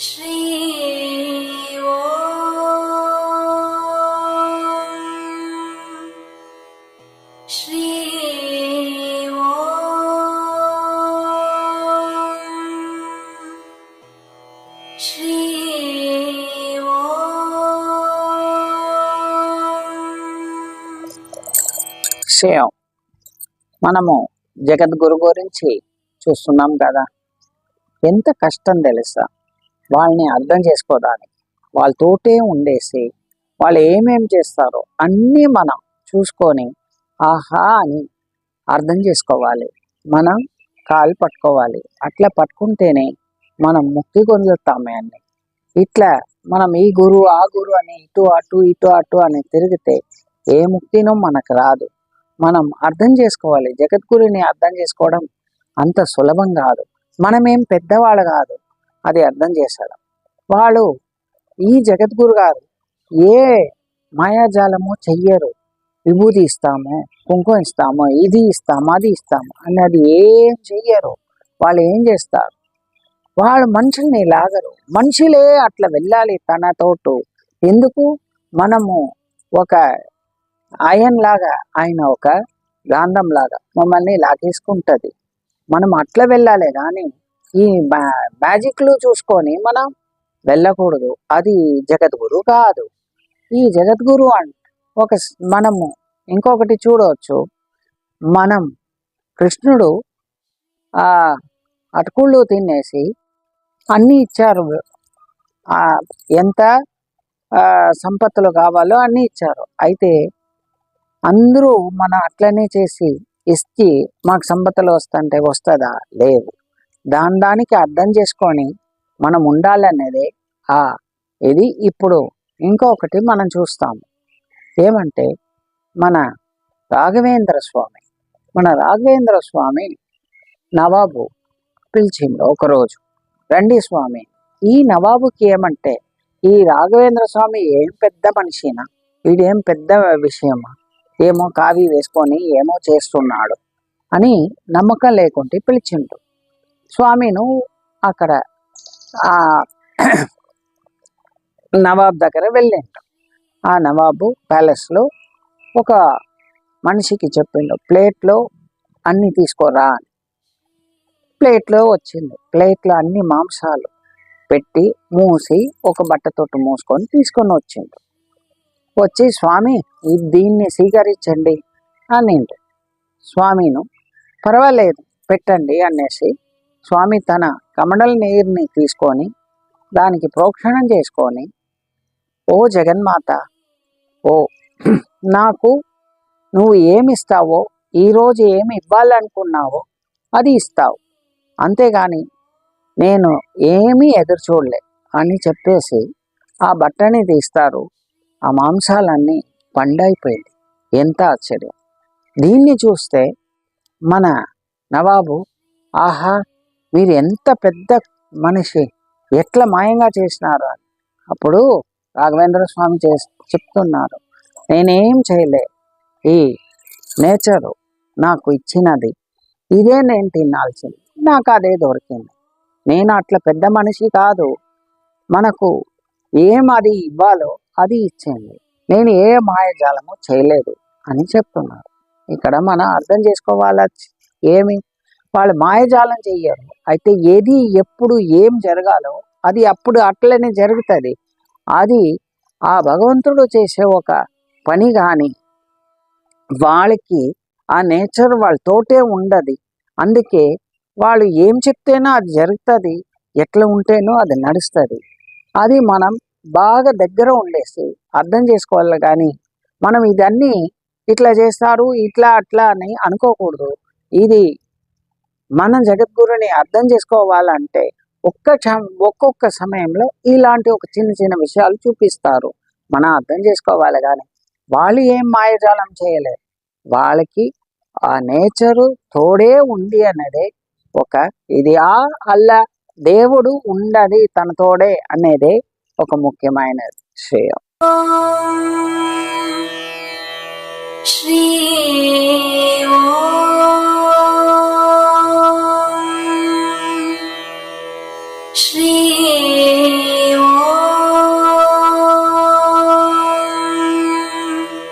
శ్రీ శ్రీ శ్రీ విషయం మనము జగద్గురు గురించి చూస్తున్నాం కదా. ఎంత కష్టం తెలుసా వాళ్ళని అర్థం చేసుకోవడానికి. వాళ్ళతోటే ఉండేసి వాళ్ళు ఏమేం చేస్తారో అన్నీ మనం చూసుకొని ఆహా అని అర్థం చేసుకోవాలి. మనం కాలు పట్టుకోవాలి. అట్లా పట్టుకుంటేనే మనం ముక్తి పొందుతామే అన్ని. ఇట్లా మనం ఈ గురువు ఆ గురువు అని ఇటు అటు ఇటు అటు అని తిరిగితే ఏ ముక్తినో మనకు రాదు. మనం అర్థం చేసుకోవాలి. జగద్గురుని అర్థం చేసుకోవడం అంత సులభం కాదు. మనమేం పెద్దవాళ్ళు కాదు అది అర్థం చేశాడు. వాళ్ళు ఈ జగద్గురు గారు ఏ మాయాజాలము చెయ్యరు. విభూతి ఇస్తాము, కుంకుమ ఇస్తాము, ఇది ఇస్తాము, అది ఇస్తాము అన్నది ఏం చెయ్యరు. వాళ్ళు ఏం చేస్తారు, వాళ్ళు మనుషుల్ని లాగరు. మనుషులే అట్లా వెళ్ళాలి తనతోటు. ఎందుకు? మనము ఒక ఆయన లాగా, ఆయన ఒక గాంధం లాగా మమ్మల్ని లాగేసుకుంటుంది. మనం అట్లా వెళ్ళాలి కానీ ఈ మ్యాజిక్లు చూసుకొని మనం వెళ్ళకూడదు. అది జగద్గురు కాదు. ఈ జగద్గురు ఒక మనము ఇంకొకటి చూడవచ్చు. మనం కృష్ణుడు ఆ అటుకుళ్ళు తినేసి అన్నీ ఇచ్చారు. ఎంత సంపత్తులు కావాలో అన్నీ ఇచ్చారు. అయితే అందరూ మనం అట్లనే చేసి ఇచ్చి మాకు సంపత్తులు వస్తుంటే వస్తుందా? లేవు. దానికి అర్థం చేసుకొని మనం ఉండాలనేదే ఇది. ఇప్పుడు ఇంకొకటి మనం చూస్తాము. ఏమంటే మన రాఘవేంద్ర స్వామి నవాబు పిలిచిండు ఒకరోజు, రండి స్వామి. ఈ నవాబుకి ఏమంటే ఈ రాఘవేంద్ర స్వామి ఏం పెద్ద మనిషినా, వీడేం పెద్ద విషయమా, ఏమో కావి వేసుకొని ఏమో చేస్తున్నాడు అని నమ్మకం లేకుంటే పిలిచిండు. స్వామిను అక్కడ ఆ నవాబు దగ్గర వెళ్ళిండు. ఆ నవాబు ప్యాలెస్లో ఒక మనిషికి చెప్పిండు, ప్లేట్లో అన్ని తీసుకోరా అని. ప్లేట్లో వచ్చింది. ప్లేట్లో అన్ని మాంసాలు పెట్టి మూసి ఒక బట్టతోటి మూసుకొని తీసుకొని వచ్చిండు. వచ్చి స్వామి దీన్ని స్వీకరించండి అనిండు. స్వామిను పర్వాలేదు పెట్టండి అనేసి స్వామి తన కమండల నీరుని తీసుకొని దానికి ప్రోక్షణం చేసుకొని, ఓ జగన్మాత, ఓ నాకు నువ్వు ఏమి ఇస్తావో, ఈరోజు ఏమి ఇవ్వాలనుకున్నావో అది ఇస్తావు, అంతేగాని నేను ఏమీ ఎదురు చూడలే అని చెప్పేసి ఆ బట్టని తీస్తారు. ఆ మాంసాలన్నీ పండైపోయింది. ఎంత ఆశ్చర్యం! దీన్ని చూస్తే మన నవాబు, ఆహా మీరు ఎంత పెద్ద మనిషి, ఎట్లా మాయంగా చేసినారు అని. అప్పుడు రాఘవేంద్ర స్వామి చెప్తున్నారు, నేనేం చేయలే, ఈ నేచరు నాకు ఇచ్చినది, ఇదే నేను తినాల్సింది, నాకు అదే దొరికింది. నేను అట్లా పెద్ద మనిషి కాదు, మనకు ఏం అది ఇవ్వాలో అది ఇచ్చింది, నేను ఏ మాయాజాలము చేయలేదు అని చెప్తున్నారు. ఇక్కడ మనం అర్థం చేసుకోవాలా, ఏమి వాళ్ళు మాయాజాలం చెయ్యరు. అయితే ఏది ఎప్పుడు ఏం జరగాలో అది అప్పుడు అట్లనే జరుగుతుంది. అది ఆ భగవంతుడు చేసే ఒక పని. కానీ వాళ్ళకి ఆ నేచర్ వాళ్ళతోటే ఉండదు. అందుకే వాళ్ళు ఏం చెప్తేనో అది జరుగుతుంది, ఎట్లా ఉంటేనో అది నడుస్తుంది. అది మనం బాగా దగ్గర ఉండేసి అర్థం చేసుకోవాలి. కానీ మనం ఇదన్నీ ఇట్లా చేస్తారు ఇట్లా అట్లా అని అనుకోకూడదు. ఇది మన జగద్గురుని అర్థం చేసుకోవాలంటే ఒక్కొక్క సమయంలో ఇలాంటి ఒక చిన్న చిన్న విషయాలు చూపిస్తారు. మనం అర్థం చేసుకోవాలి. కానీ వాళ్ళు ఏం మాయజాలం చేయలే, వాళ్ళకి ఆ నేచరు తోడే ఉంది అనేది ఒక ఇది. అల్లా దేవుడు ఉండది తన తోడే అనేదే ఒక ముఖ్యమైన విషయం. శ్రీ శ్రీ